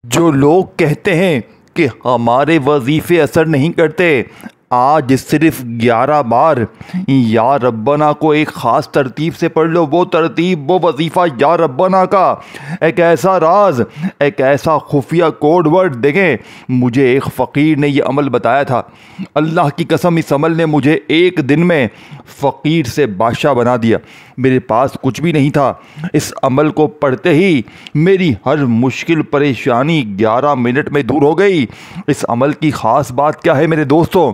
जो लोग कहते हैं कि हमारे वजीफ़े असर नहीं करते, आज सिर्फ 11 बार या रब्बना को एक ख़ास तरतीब से पढ़ लो। वो तरतीब, वो वजीफ़ा या रब्बना का एक ऐसा राज, एक ऐसा खुफिया कोड वर्ड। देखें, मुझे एक फ़कीर ने यह अमल बताया था। अल्लाह की कसम, इस अमल ने मुझे एक दिन में फ़कीर से बादशाह बना दिया। मेरे पास कुछ भी नहीं था। इस अमल को पढ़ते ही मेरी हर मुश्किल परेशानी 11 मिनट में दूर हो गई। इस अमल की ख़ास बात क्या है मेरे दोस्तों?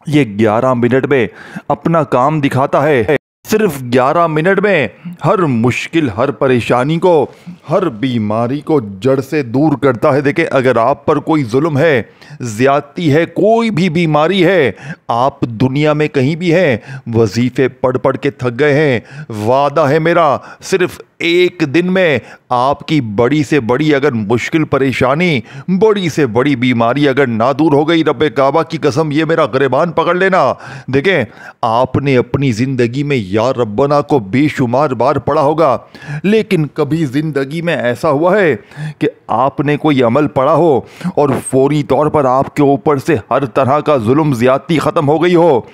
ये 11 मिनट में अपना काम दिखाता है। सिर्फ 11 मिनट में हर मुश्किल, हर परेशानी को, हर बीमारी को जड़ से दूर करता है। देखें, अगर आप पर कोई जुल्म है, ज़्यादती है, कोई भी बीमारी है, आप दुनिया में कहीं भी हैं, वजीफ़े पढ़ पढ़ के थक गए हैं, वादा है मेरा, सिर्फ एक दिन में आपकी बड़ी से बड़ी अगर मुश्किल परेशानी, बड़ी से बड़ी बीमारी अगर ना दूर हो गई, रब्बे काबा की कसम, ये मेरा गिरबान पकड़ लेना। देखें, आपने अपनी ज़िंदगी में या रब्बना को बेशुमार बार पढ़ा होगा, लेकिन कभी ज़िंदगी में ऐसा हुआ है कि आपने कोई अमल पढ़ा हो और फौरी तौर पर आपके ऊपर से हर तरह का जुल्म, ज़्यादती ख़त्म हो गई हो?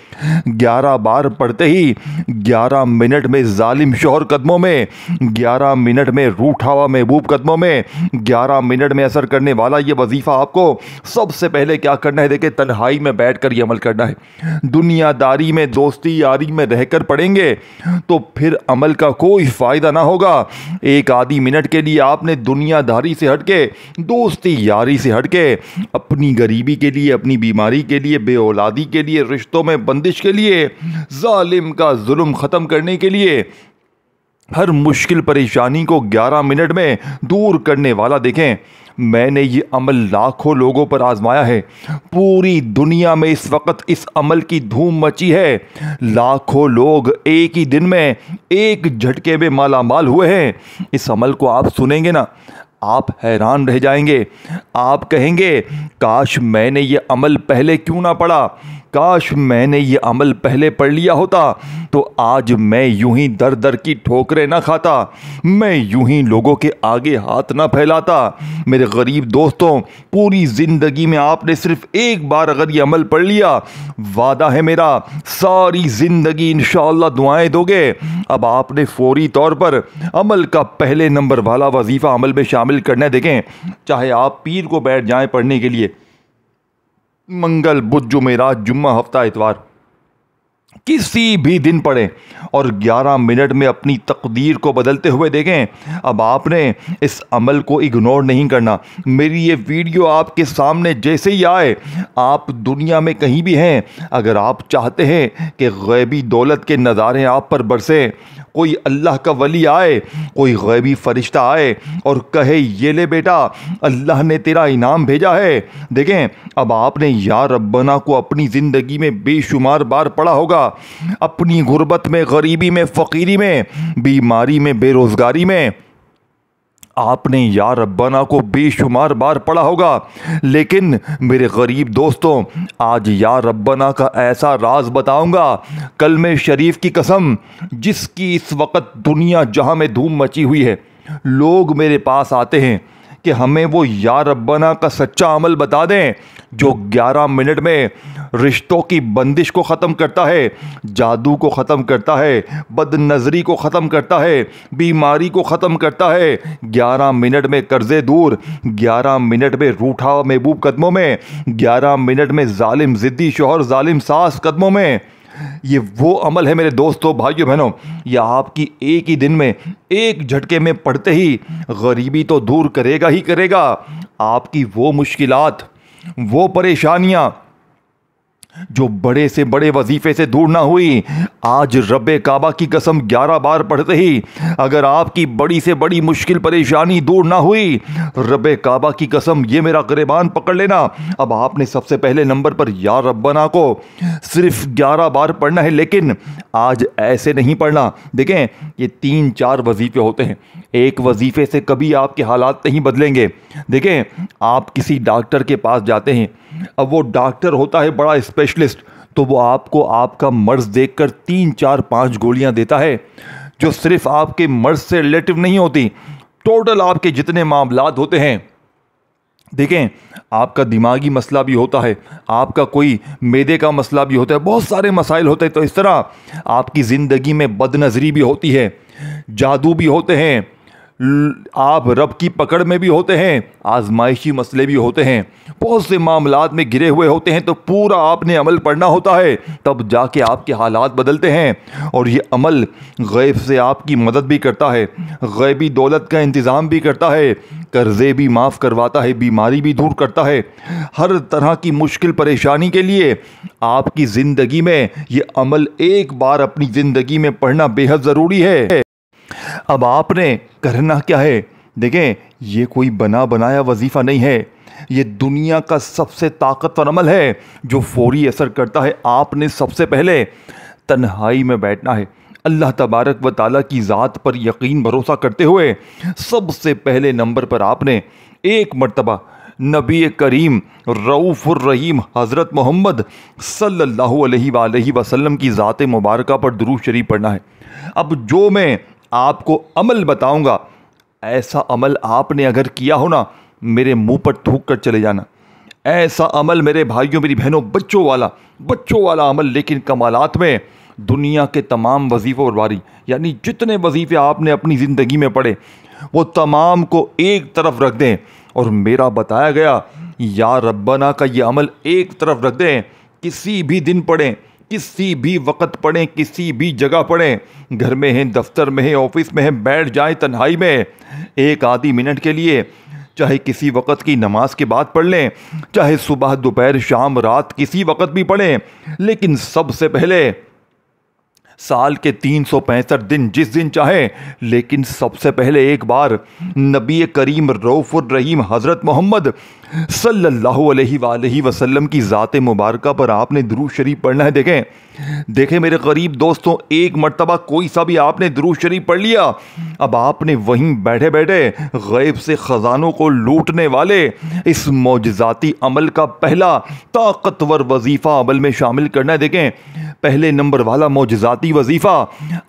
11 बार पढ़ते ही 11 मिनट में जालिम शौहर कदमों में, 11 मिनट में रूठा हुआ महबूब कदमों में, 11 मिनट में असर करने वाला ये वजीफ़ा आपको सबसे पहले क्या करना है? देखिए, तन्हाई में बैठकर ये अमल करना है। दुनियादारी में, दोस्ती यारी में रहकर पढ़ेंगे तो फिर अमल का कोई फ़ायदा ना होगा। एक आधी मिनट के लिए आपने दुनियादारी से हटके, दोस्ती यारी से हटके, अपनी गरीबी के लिए, अपनी बीमारी के लिए, बेऔलादी के लिए, रिश्तों में बंदिश के लिए, जालिम का जुल्म ख़त्म करने के लिए, हर मुश्किल परेशानी को 11 मिनट में दूर करने वाला। देखें, मैंने ये अमल लाखों लोगों पर आजमाया है। पूरी दुनिया में इस वक्त इस अमल की धूम मची है। लाखों लोग एक ही दिन में, एक झटके में मालामाल हुए हैं। इस अमल को आप सुनेंगे ना, आप हैरान रह जाएंगे। आप कहेंगे, काश मैंने ये अमल पहले क्यों ना पढ़ा, काश मैंने ये अमल पहले पढ़ लिया होता तो आज मैं यूं ही दर दर की ठोकरें ना खाता, मैं यूं ही लोगों के आगे हाथ ना फैलाता। मेरे गरीब दोस्तों, पूरी ज़िंदगी में आपने सिर्फ एक बार अगर ये अमल पढ़ लिया, वादा है मेरा, सारी ज़िंदगी इंशाअल्लाह दुआएं दोगे। अब आपने फौरी तौर पर अमल का पहले नंबर वाला वजीफ़ा अमल में शामिल करना है। देखें, चाहे आप पीर को बैठ जाएं पढ़ने के लिए, मंगल, बुध, जुमेरात, जुम्मा, हफ्ता, इतवार, किसी भी दिन पढ़ें और 11 मिनट में अपनी तकदीर को बदलते हुए देखें। अब आपने इस अमल को इग्नोर नहीं करना। मेरी ये वीडियो आपके सामने जैसे ही आए, आप दुनिया में कहीं भी हैं, अगर आप चाहते हैं कि गैबी दौलत के नज़ारे आप पर बरसें, कोई अल्लाह का वली आए, कोई गैबी फरिश्ता आए और कहे, ये ले बेटा, अल्लाह ने तेरा इनाम भेजा है। देखें, अब आपने या रब्बना को अपनी ज़िंदगी में बेशुमार बार पढ़ा होगा। अपनी गुर्बत में, गरीबी में, फ़कीरी में, बीमारी में, बेरोज़गारी में आपने या रब्बना को बेशुमार बार पढ़ा होगा। लेकिन मेरे गरीब दोस्तों, आज या रब्बना का ऐसा राज बताऊंगा, कलमे शरीफ की कसम, जिसकी इस वक्त दुनिया जहां में धूम मची हुई है। लोग मेरे पास आते हैं कि हमें वो या रब्बना का सच्चा अमल बता दें जो 11 मिनट में रिश्तों की बंदिश को ख़त्म करता है, जादू को ख़त्म करता है, बदनज़री को ख़त्म करता है, बीमारी को ख़त्म करता है। 11 मिनट में कर्ज़े दूर, 11 मिनट में रूठा महबूब कदमों में, 11 मिनट में जालिम ज़िद्दी शौहर, जालिम सास कदमों में। ये वो अमल है मेरे दोस्तों, भाइयों बहनों, यह आपकी एक ही दिन में, एक झटके में पढ़ते ही गरीबी तो दूर करेगा ही करेगा। आपकी वो मुश्किलात, वो परेशानियां जो बड़े से बड़े वजीफे से दूर ना हुई, आज रब्बे काबा की कसम 11 बार पढ़ते ही अगर आपकी बड़ी से बड़ी मुश्किल परेशानी दूर ना हुई, रब्बे काबा की कसम, ये मेरा गिरबान पकड़ लेना। अब आपने सबसे पहले नंबर पर या रब्बना को सिर्फ 11 बार पढ़ना है, लेकिन आज ऐसे नहीं पढ़ना। देखें, ये 3-4 वजीफे होते हैं, एक वजीफे से कभी आपके हालात नहीं बदलेंगे। देखें, आप किसी डॉक्टर के पास जाते हैं, अब वो डॉक्टर होता है बड़ा स्पेशलिस्ट, तो वो आपको आपका मर्ज देखकर 3-4-5 गोलियां देता है जो सिर्फ आपके मर्ज से रिलेटिव नहीं होती, टोटल आपके जितने मामलात होते हैं देखें, आपका दिमागी मसला भी होता है, आपका कोई मैदे का मसला भी होता है, बहुत सारे मसाइल होते हैं। तो इस तरह आपकी ज़िंदगी में बदनज़री भी होती है, जादू भी होते हैं, आप रब की पकड़ में भी होते हैं, आजमाइशी मसले भी होते हैं, बहुत से मामलात में घिरे हुए होते हैं। तो पूरा आपने अमल पढ़ना होता है, तब जाके आपके हालात बदलते हैं। और ये अमल गैब से आपकी मदद भी करता है, गैबी दौलत का इंतज़ाम भी करता है, कर्ज़े भी माफ़ करवाता है, बीमारी भी दूर करता है। हर तरह की मुश्किल परेशानी के लिए आपकी ज़िंदगी में ये अमल एक बार अपनी ज़िंदगी में पढ़ना बेहद ज़रूरी है। अब आपने करना क्या है? देखें, ये कोई बना बनाया वजीफ़ा नहीं है, ये दुनिया का सबसे ताकतवर अमल है जो फौरी असर करता है। आपने सबसे पहले तन्हाई में बैठना है, अल्लाह तबारक व ताला की ज़ात पर यकीन भरोसा करते हुए सबसे पहले नंबर पर आपने एक मर्तबा नबी करीम रऊफ़ुर रहीम हज़रत मोहम्मद सल्लल्लाहु अलैहि वसल्लम की ज़ात मुबारका पर दुरूद शरीफ पढ़ना है। अब जो मैं आपको अमल बताऊंगा, ऐसा अमल आपने अगर किया हो ना, मेरे मुंह पर थूक कर चले जाना। ऐसा अमल मेरे भाइयों मेरी बहनों, बच्चों वाला अमल, लेकिन कमालात में दुनिया के तमाम वजीफ़ों और बारी, यानी जितने वजीफ़े आपने अपनी ज़िंदगी में पढ़े वो तमाम को एक तरफ रख दें और मेरा बताया गया या रब्बना का ये अमल एक तरफ रख दें। किसी भी दिन पढ़ें, किसी भी वक्त पढ़ें, किसी भी जगह पढ़ें, घर में हैं, दफ्तर में हैं, ऑफिस में हैं, बैठ जाएं तन्हाई में एक आधी मिनट के लिए, चाहे किसी वक्त की नमाज के बाद पढ़ लें, चाहे सुबह दोपहर शाम रात किसी वक्त भी पढ़ें, लेकिन सबसे पहले साल के 365 दिन जिस दिन चाहे, लेकिन सबसे पहले एक बार नबी करीम रऊफ़ुर रहीम हज़रत मोहम्मद सल्लल्लाहु अलैहि वसल्लम की ज़ात मुबारका पर आपने दुरूद शरीफ पढ़ना है। देखें मेरे गरीब दोस्तों, एक मर्तबा कोई सा भी आपने दुरूद शरीफ पढ़ लिया, अब आपने वहीं बैठे बैठे गैब से ख़जानों को लूटने वाले इस मौजज़ाती अमल का पहला ताकतवर वजीफ़ा अमल में शामिल करना है। देखें, पहले नंबर वाला मौजज़ाती वजीफ़ा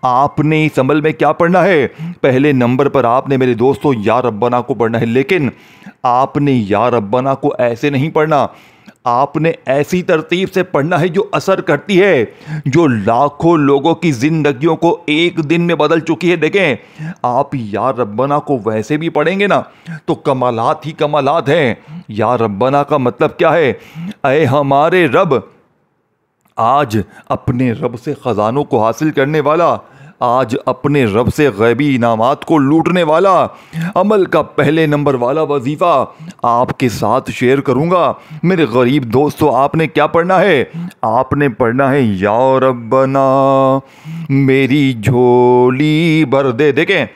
आपने इस अमल में क्या पढ़ना है? पहले नंबर पर आपने मेरे दोस्तों या रब्बना को पढ़ना है, लेकिन आपने या रब्बना को ऐसे नहीं पढ़ना, आपने ऐसी तरतीब से पढ़ना है जो असर करती है, जो लाखों लोगों की जिंदगियों को एक दिन में बदल चुकी है। देखें, आप या रब्बना को वैसे भी पढ़ेंगे ना तो कमालात ही कमालात हैं। या रब्बना का मतलब क्या है? ऐ हमारे रब, आज अपने रब से ख़जानों को हासिल करने वाला, आज अपने रब से गैबी इनामात को लूटने वाला अमल का पहले नंबर वाला वजीफ़ा आपके साथ शेयर करूंगा। मेरे गरीब दोस्तों, आपने क्या पढ़ना है? आपने पढ़ना है या रब्बना मेरी झोली भर दे। देखें,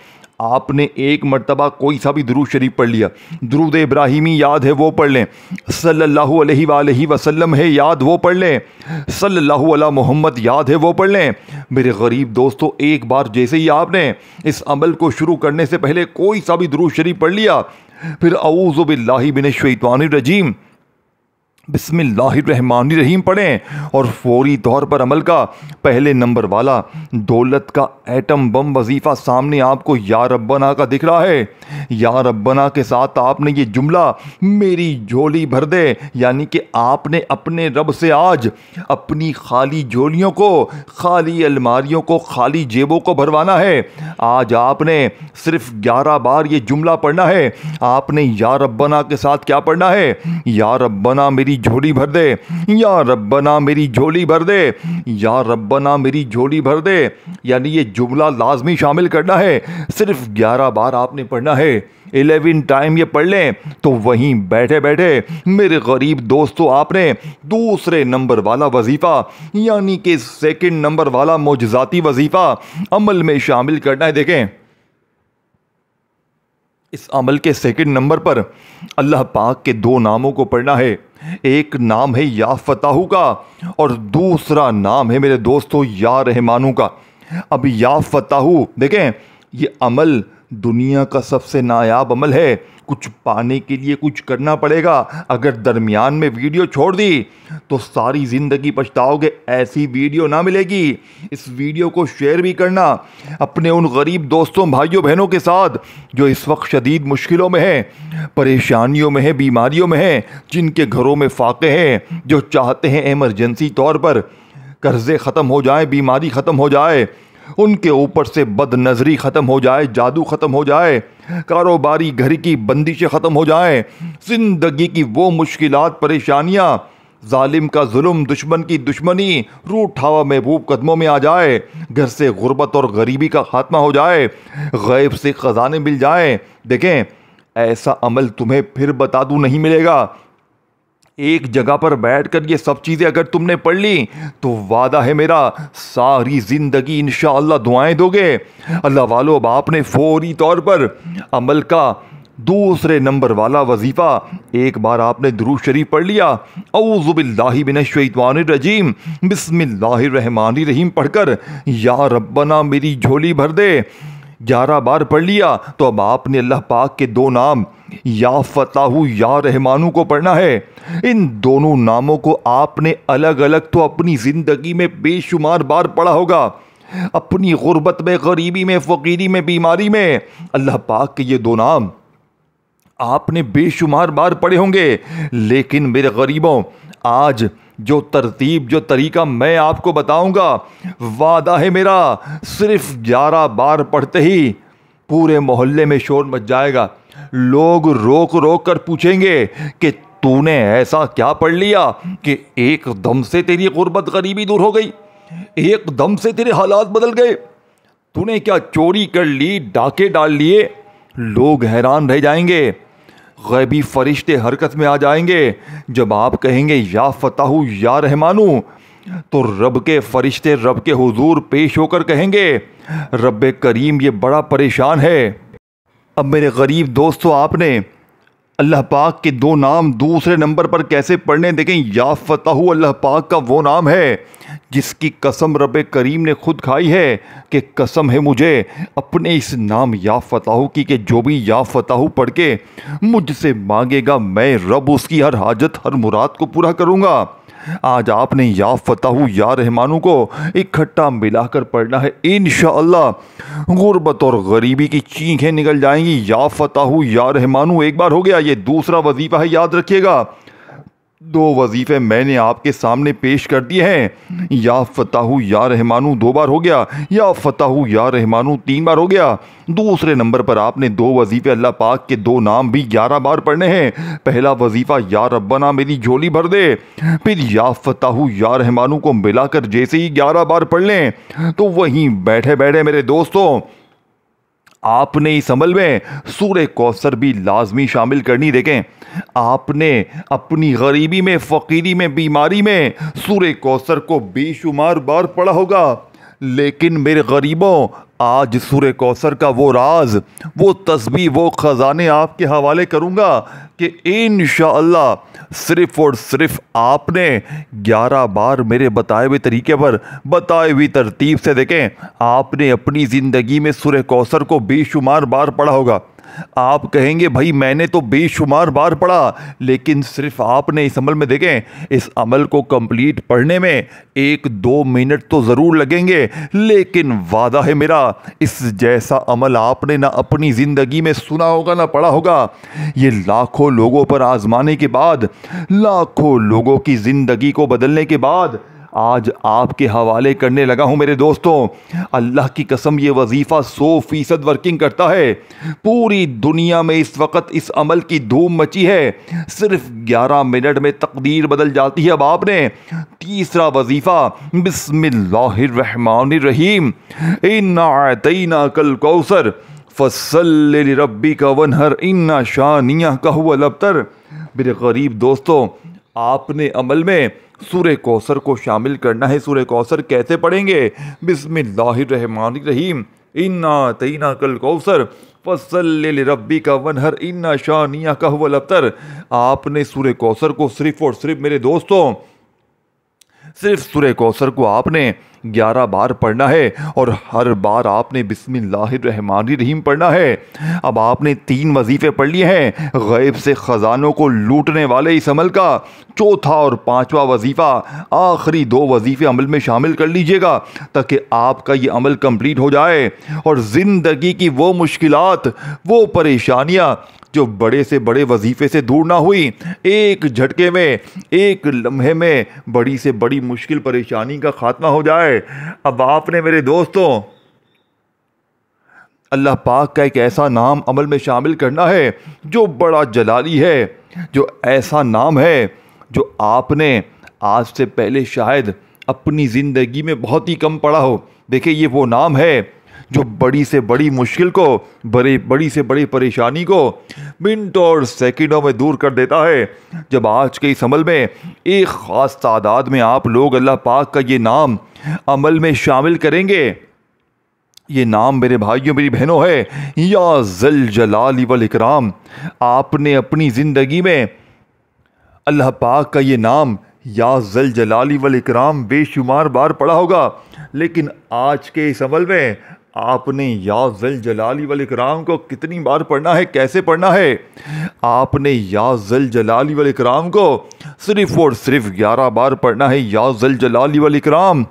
आपने एक मर्तबा कोई सा भी दुरूद शरीफ पढ़ लिया, दुरूद इब्राहिमी याद है वो पढ़ लें, सल्लल्लाहु अलैहि वसल्लम है याद वो पढ़ लें, सल्लल्लाहु अला मोहम्मद याद है वो पढ़ लें। मेरे गरीब दोस्तों, एक बार जैसे ही आपने इस अमल को शुरू करने से पहले कोई सा भी दुरूद शरीफ पढ़ लिया, फिर औज़ु बिल्लाहि मिनश शैतानिर रजीम बिस्मिल्लाहिर्रहमानिर्रहीम पढ़ें और फौरी तौर पर अमल का पहले नंबर वाला दौलत का एटम बम वजीफ़ा सामने आपको या रब्बना का दिख रहा है। या रब्बना के साथ आपने ये जुमला मेरी झोली भर दे, यानी कि आपने अपने रब से आज अपनी खाली झोलियों को, खाली अलमारियों को, खाली जेबों को भरवाना है। आज आपने सिर्फ 11 बार ये जुमला पढ़ना है। आपने या रब्बना के साथ क्या पढ़ना है? या रब्बना मेरी झोली भर दे, या रब्बना मेरी झोली भर दे, या रब्बना मेरी झोली भर दे, यानी ये जुमला लाजमी शामिल करना है। सिर्फ 11 बार आपने पढ़ना है। 11 टाइम ये पढ़ लें तो वहीं बैठे बैठे मेरे गरीब दोस्तों आपने दूसरे नंबर वाला वजीफा, यानी कि सेकंड नंबर वाला मौजज़ाती वजीफा अमल में शामिल करना है। देखें, इस अमल के सेकंड नंबर पर अल्लाह पाक के 2 नामों को पढ़ना है। एक नाम है या फताहू का और दूसरा नाम है मेरे दोस्तों या रहमानू का। अब या फताहू, देखें, ये अमल दुनिया का सबसे नायाब अमल है। कुछ पाने के लिए कुछ करना पड़ेगा। अगर दरमियान में वीडियो छोड़ दी तो सारी ज़िंदगी पछताओगे। ऐसी वीडियो ना मिलेगी। इस वीडियो को शेयर भी करना अपने उन गरीब दोस्तों, भाइयों, बहनों के साथ जो इस वक्त शदीद मुश्किलों में हैं, परेशानियों में हैं, बीमारियों में हैं, जिनके घरों में फाके हैं, जो चाहते हैं इमरजेंसी तौर पर कर्ज़े ख़त्म हो जाए, बीमारी ख़त्म हो जाए, उनके ऊपर से बदनज़री ख़त्म हो जाए, जादू ख़त्म हो जाए, कारोबारी घर की बंदिशें ख़त्म हो जाए, ज़िंदगी की वो मुश्किलात, परेशानियाँ, जालिम का जुल्म, दुश्मन की दुश्मनी रूठावा महबूब कदमों में आ जाए, घर से गुर्बत और गरीबी का खात्मा हो जाए, गैब से ख़जाने मिल जाएं। देखें, ऐसा अमल तुम्हें फिर बता दूँ नहीं मिलेगा। एक जगह पर बैठकर ये सब चीज़ें अगर तुमने पढ़ ली तो वादा है मेरा, सारी ज़िंदगी इंशाअल्लाह दुआएं दोगे। अल्लाह वालों, अब आपने फौरी तौर पर अमल का दूसरे नंबर वाला वजीफ़ा, एक बार आपने दुरूद शरीफ पढ़ लिया, औज़ु बिल्लाहि मिनश्शैतानिर रजीम, बिस्मिल्लाहिर्रहमानिर्रहीम पढ़कर या रब्बना मेरी झोली भर दे 11 बार पढ़ लिया, तो अब आपने अल्लाह पाक के दो नाम या फताहू या रहमानू को पढ़ना है। इन दोनों नामों को आपने अलग अलग तो अपनी ज़िंदगी में बेशुमार बार पढ़ा होगा। अपनी गुर्बत में, गरीबी में, फ़कीरी में, बीमारी में अल्लाह पाक के ये दो नाम आपने बेशुमार बार पढ़े होंगे। लेकिन मेरे गरीबों, आज जो तरतीब, जो तरीका मैं आपको बताऊंगा, वादा है मेरा, सिर्फ 11 बार पढ़ते ही पूरे मोहल्ले में शोर मच जाएगा। लोग रोक रोक कर पूछेंगे कि तूने ऐसा क्या पढ़ लिया कि एकदम से तेरी गुर्बत गरीबी दूर हो गई, एकदम से तेरे हालात बदल गए, तूने क्या चोरी कर ली, डाके डाल लिए। लोग हैरान रह जाएंगे, गैबी फरिश्ते हरकत में आ जाएंगे। जब आप कहेंगे या फताहू या रहमानू, तो रब के फरिश्ते रब के हुजूर पेश होकर कहेंगे, रब करीम ये बड़ा परेशान है। अब मेरे गरीब दोस्तों, आपने अल्लाह पाक के दो नाम दूसरे नंबर पर कैसे पढ़ने? देखें, या फताहू अल्लाह पाक का वो नाम है जिसकी कसम रब करीम ने खुद खाई है कि कसम है मुझे अपने इस नाम या फताहू की कि जो भी या फताहू पढ़ के मुझसे मांगेगा, मैं रब उसकी हर हाजत, हर मुराद को पूरा करूँगा। आज आपने या फताहू या रहमानू को इकट्ठा मिलाकर पढ़ना है। इंशाअल्लाह गुर्बत और गरीबी की चीखें निकल जाएंगी। या फताहू या रहमानू एक बार हो गया, ये दूसरा वजीफ़ा है, याद रखिएगा। दो वजीफ़े मैंने आपके सामने पेश कर दिए हैं। या फताहू या रहमानू 2 बार हो गया, या फताहू या रहमानू 3 बार हो गया। दूसरे नंबर पर आपने 2 वजीफ़े अल्लाह पाक के 2 नाम भी 11 बार पढ़ने हैं। पहला वजीफ़ा या रब्बना मेरी झोली भर दे, फिर या फताहू या रहमानू को मिलाकर जैसे ही 11 बार पढ़ लें तो वहीं बैठे बैठे मेरे दोस्तों आपने इस अमल में सूरह कौसर भी लाजमी शामिल करनी। देखें, आपने अपनी गरीबी में, फ़कीरी में, बीमारी में सूरह कौसर को बेशुमार बार पढ़ा होगा, लेकिन मेरे गरीबों, आज सूरह कौसर का वो राज, वो तस्बीह, वो ख़जाने आपके हवाले करूँगा कि इंशाअल्लाह सिर्फ़ और सिर्फ आपने 11 बार मेरे बताए हुए तरीके पर, बताई हुई तरतीब से, देखें, आपने अपनी ज़िंदगी में सूरह कौसर को बेशुमार बार पढ़ा होगा। आप कहेंगे भाई मैंने तो बेशुमार बार पढ़ा, लेकिन सिर्फ आपने इस अमल में, देखें, इस अमल को कंप्लीट पढ़ने में 1-2 मिनट तो ज़रूर लगेंगे, लेकिन वादा है मेरा, इस जैसा अमल आपने ना अपनी ज़िंदगी में सुना होगा ना पढ़ा होगा। ये लाखों लोगों पर आजमाने के बाद, लाखों लोगों की ज़िंदगी को बदलने के बाद आज आपके हवाले करने लगा हूं मेरे दोस्तों। अल्लाह की कसम, ये वजीफ़ा 100% वर्किंग करता है। पूरी दुनिया में इस वक्त इस अमल की धूम मची है। सिर्फ 11 मिनट में तकदीर बदल जाती है। अब आपने तीसरा वजीफ़ा, बिस्मिल्लाहिर्रहमानिर्रहीम, इन्ना अतैनाकल कौसर फसल्लि लिरब्बिका वन्हर इन्ना शानियका हुवल अब्तर। मेरे गरीब दोस्तों, आपने अमल में सूरह कौसर को शामिल करना है। सूरह कौसर कैसे पढ़ेंगे? बिस्मिल्लाहिर्रहमानिर्रहीम, इन्ना अतैनाकल कौसर फसल्लि लिरब्बिका वन्हर इन्ना शानियका हुवल अब्तर। आपने सूरह कौसर को सिर्फ और सिर्फ मेरे दोस्तों सिर्फ सूरह कौसर को आपने 11 बार पढ़ना है और हर बार आपने बिस्मिल्लाहिर्रहमानिर्रहीम पढ़ना है। अब आपने 3 वजीफ़े पढ़ लिए हैं गैब से ख़जानों को लूटने वाले इस अमल का। चौथा और 5वां वजीफ़ा, आखिरी 2 वजीफ़े अमल में शामिल कर लीजिएगा ताकि आपका ये अमल कंप्लीट हो जाए और ज़िंदगी की वो मुश्किलात, वो परेशानियाँ जो बड़े से बड़े वजीफ़े से दूर ना हुई, एक झटके में, एक लम्हे में बड़ी से बड़ी मुश्किल परेशानी का खात्मा हो जाए। अब आपने मेरे दोस्तों अल्लाह पाक का एक ऐसा नाम अमल में शामिल करना है जो बड़ा जलाली है, जो ऐसा नाम है जो आपने आज से पहले शायद अपनी ज़िंदगी में बहुत ही कम पढ़ा हो। देखिए, ये वो नाम है जो बड़ी से बड़ी मुश्किल को, बड़ी से बड़ी परेशानी को मिनटों और सेकंडों में दूर कर देता है। जब आज के इस अमल में एक ख़ास तादाद में आप लोग अल्लाह पाक का ये नाम अमल में शामिल करेंगे, ये नाम मेरे भाइयों मेरी बहनों है या ज़ल जलाली वल इकराम। आपने अपनी ज़िंदगी में अल्लाह पाक का ये नाम या ज़ल जलाली वल इकराम बेशुमार बार पढ़ा होगा, लेकिन आज के इस अमल में आपने या ज़ल जलाली वल इकराम को कितनी बार पढ़ना है, कैसे पढ़ना है? आपने या ज़ल जलाली वल इकराम को सिर्फ़ और सिर्फ 11 बार पढ़ना है। या ज़ल जलाली वल इकराम,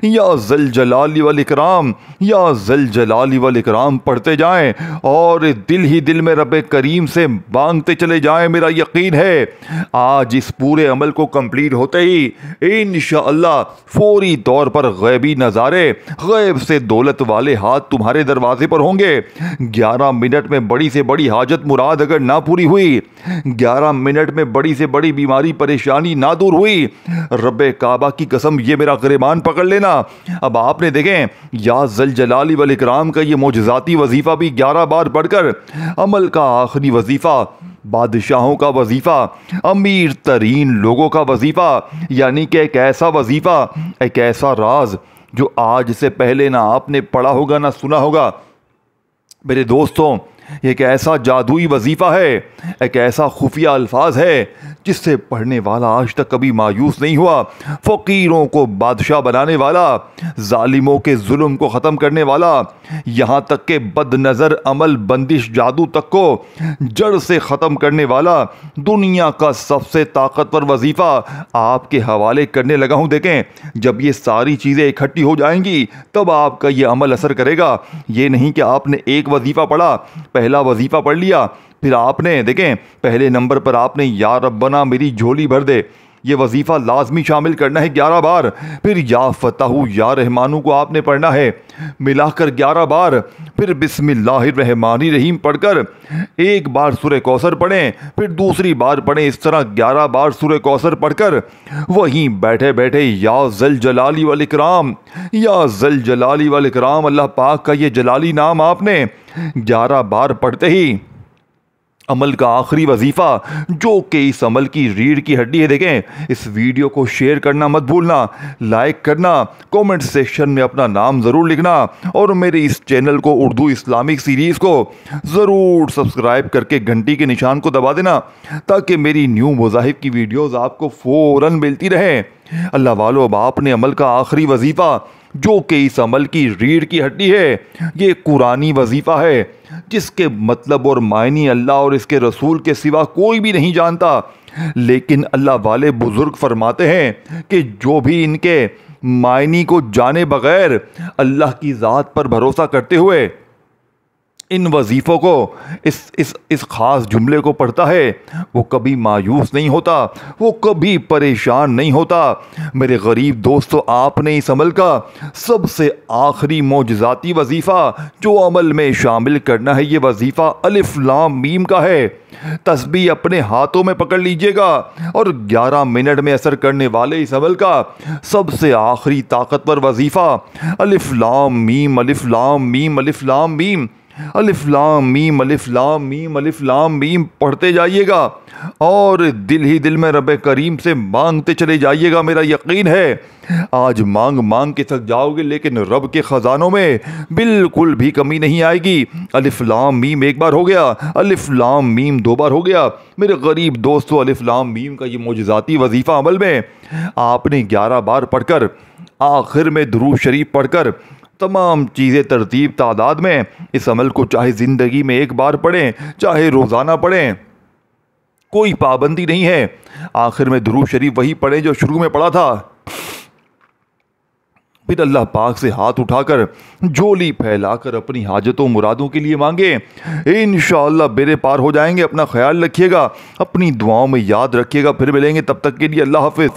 या ज़ल जलाली वल इकराम, या ज़ल जलाली वल इकराम पढ़ते जाएं और दिल ही दिल में रब करीम से मांगते चले जाएं। मेरा यकीन है आज इस पूरे अमल को कंप्लीट होते ही इंशाअल्लाह फौरी तौर पर गैबी नज़ारे, गैब से दौलत वाले हाथ तुम्हारे दरवाजे पर होंगे। 11 मिनट में बड़ी से बड़ी हाजत मुराद अगर ना पूरी हुई, 11 मिनट में बड़ी से बड़ी बीमारी परेशानी ना दूर हुई, रब काबा की कसम ये मेरा गिरबान पकड़ लेना। अब आपने देखें या ज़ल जलाली वल इकराम का ये मोजज़ाती वजीफ़ा भी 11 बार पढ़कर अमल का आखिरी वजीफ़ा, बादशाहों का वजीफ़ा, अमीर तरीन लोगों का वजीफ़ा, यानी कि एक ऐसा वजीफ़ा, एक ऐसा राज जो आज से पहले ना आपने पढ़ा होगा ना सुना होगा। मेरे दोस्तों, एक ऐसा जादुई वजीफ़ा है, एक ऐसा खुफिया अल्फाज है जिससे पढ़ने वाला आज तक कभी मायूस नहीं हुआ। फ़कीरों को बादशाह बनाने वाला, जालिमों के जुल्म को ख़त्म करने वाला, यहाँ तक के बदनज़र अमल बंदिश जादू तक को जड़ से ख़त्म करने वाला दुनिया का सबसे ताकतवर वजीफ़ा आपके हवाले करने लगा हूँ। देखें, जब ये सारी चीज़ें इकट्ठी हो जाएंगी तब आपका ये अमल असर करेगा। ये नहीं कि आपने एक वजीफ़ा पढ़ा, पहला वजीफ़ा पढ़ लिया, फिर आपने देखें पहले नंबर पर आपने या रब्बना मेरी झोली भर दे, ये वजीफ़ा लाजमी शामिल करना है 11 बार। फिर या फताहू या रहमानू को आपने पढ़ना है मिलाकर 11 बार। फिर बिस्मिल्लाहिर्रहमानिर्रहीम पढ़कर एक बार सूरह कौसर पढ़ें, फिर दूसरी बार पढ़ें। इस तरह 11 बार सूरह कौसर पढ़कर वहीं बैठे बैठे या ज़ल जलाली वल इकराम, या ज़ल जलाली वल इकराम, अल्लाह पाक का ये जलाली नाम आपने 11 बार पढ़ते ही अमल का आखिरी वजीफ़ा जो कि इस अमल की रीढ़ की हड्डी है। देखें, इस वीडियो को शेयर करना मत भूलना, लाइक करना, कमेंट सेक्शन में अपना नाम ज़रूर लिखना और मेरे इस चैनल को, उर्दू इस्लामिक सीरीज़ को ज़रूर सब्सक्राइब करके घंटी के निशान को दबा देना ताकि मेरी न्यू मुज़ाहिब की वीडियोज़ आपको फ़ौरन मिलती रहें। अल्लाह वालों, अब आपने अमल का आखिरी वजीफ़ा जो कि इस अमल की रीढ़ की हड्डी है, ये कुरानी वजीफ़ा है जिसके मतलब और मायने अल्लाह और इसके रसूल के सिवा कोई भी नहीं जानता। लेकिन अल्लाह वाले बुजुर्ग फरमाते हैं कि जो भी इनके मायने को जाने बगैर अल्लाह की ज़ात पर भरोसा करते हुए इन वजीफ़ों को, इस ख़ास जुमले को पढ़ता है, वो कभी मायूस नहीं होता, वो कभी परेशान नहीं होता। मेरे गरीब दोस्तों, आपने इस अमल का सबसे आखिरी मोजज़ाती वजीफ़ा जो अमल में शामिल करना है, ये वजीफ़ा अलिफ लाम मीम का है। तस्बीह अपने हाथों में पकड़ लीजिएगा और 11 मिनट में असर करने वाले इस अमल का सबसे आखिरी ताकतवर वजीफ़ा अलिफ लाम मीम, अलिफ लाम मीम, अलिफ लाम मीम, अलिफ लाम मीम अलिफ लाम मीम अलिफ लाम मीम पढ़ते जाइएगा और दिल ही दिल में रब करीम से मांगते चले जाइएगा। मेरा यकीन है आज मांग मांग के थक जाओगे, लेकिन रब के ख़जानों में बिल्कुल भी कमी नहीं आएगी। अलिफ लाम मीम एक बार हो गया, अलिफ लाम मीम दो बार हो गया। मेरे गरीब दोस्तों, अलिफ लाम मीम का ये मोजज़ाती वजीफ़ा अमल में आपने 11 बार पढ़कर आखिर में दुरूद शरीफ पढ़कर तमाम चीज़ें तरतीब तादाद में इस अमल को चाहे ज़िंदगी में एक बार पढ़ें चाहे रोज़ाना पढ़ें, कोई पाबंदी नहीं है। आखिर में दुरूद शरीफ वही पढ़ें जो शुरू में पढ़ा था। फिर अल्लाह पाक से हाथ उठाकर झोली फैलाकर अपनी हाजतों मुरादों के लिए मांगे। इंशाअल्लाह बेरे पार हो जाएंगे। अपना ख्याल रखिएगा, अपनी दुआओं में याद रखिएगा। फिर मिलेंगे, तब तक के लिए अल्लाह हाफ़िज़।